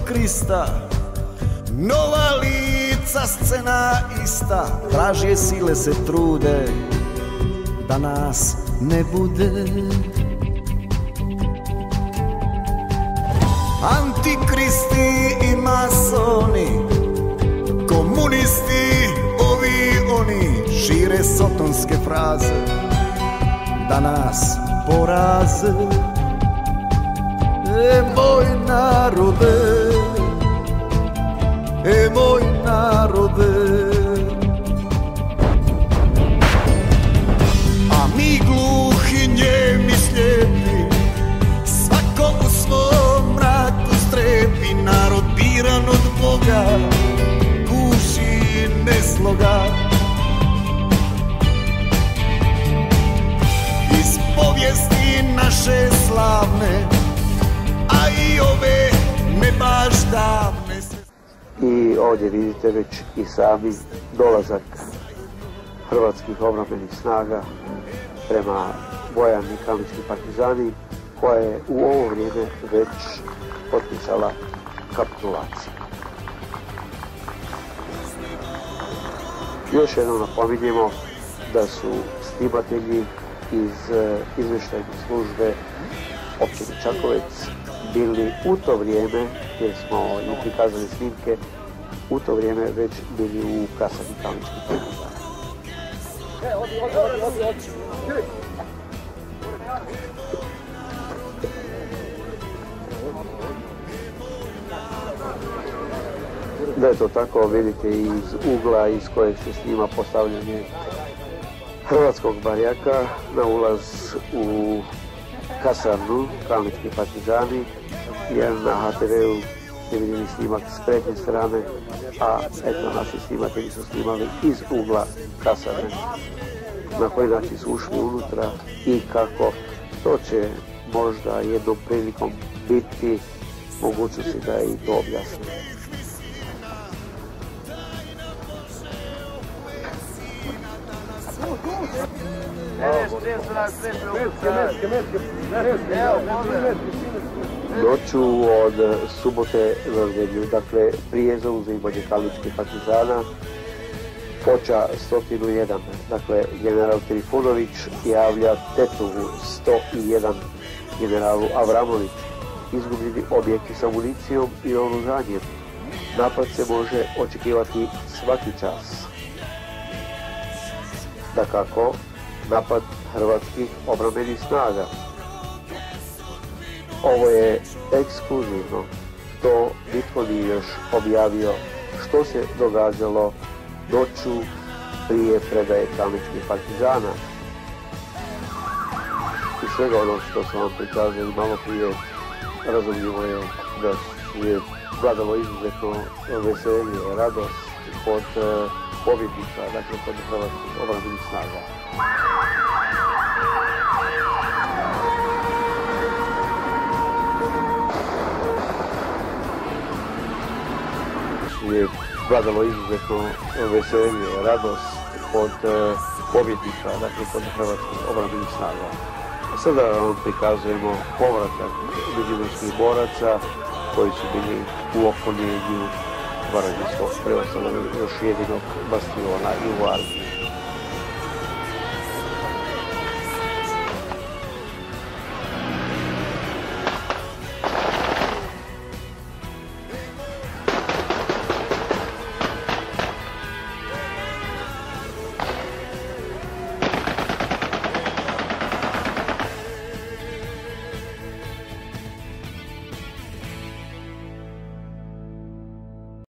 Krista. Nova lica, scena ista, tražije sile se trude da nas ne bude. Antikristi i masoni, komunisti, ovi oni, šire sotonske fraze da nas poraze. Moj narode, moj narode. A mi gluhi, njemi, slijepi, svako u svom mraku strepi. Narod biran od Boga, guši nesloga. Iz povijesti naše slavne, a i ove ne baš davne. I ovdje vidite već i sami dolazak hrvatskih obrambenih snaga prema Bojani Kalnički partizani, koja je u ovo vrijeme već potpisala kapitulaciju. Još jednom napominjemo da su snimatelji iz izvještajne službe općine Čakovec bili u to vrijeme, jer smo i prikazali snimke, u to vrijeme već bili u kasarni Kalničkih partizana. Da je to tako vidite iz ugla iz kojeg se snima postavljanje hrvatskog barjaka na ulaz u kasarnu Kalnički partizani, jer na HTV-u je vidjeli snimak s prednje strane, a eto naši snimatelji su snimali iz ugla kasarne. Na koji način su ušli unutra i kako, to će možda jednom prilikom biti mogućnosti da i to objasnim. Noću od subote na nedjelju, dakle prije zauzimanja Kalničkih partizana, Foča 101, dakle general Trifunović javlja Tetovu 101 generalu Avramović, izgubljeni objekti sa municijom i oružanjem. Napad se može očekivati svaki čas. Dakako, napad hrvatskih obrambenih snaga. Ovo je ekskluzivno, to nitko nije još objavio što se događalo noću prije predaje Kalničkih partizana. I svega ono što sam vam prikazali malo prije, razumljivo je da je vladalo izuzetno veselje, radost kod pobjednika, dakle kod hrvatskih obrambenih snaga. Je vladalo izuzetno veselje, radost kod pobjednika, dakle kod hrvatskih obrambenih snaga. A sada vam prikazujemo povratak međimurskih boraca koji su bili u okoljenju Varaždinskog preostalog još jedinog bastiona i u armiji.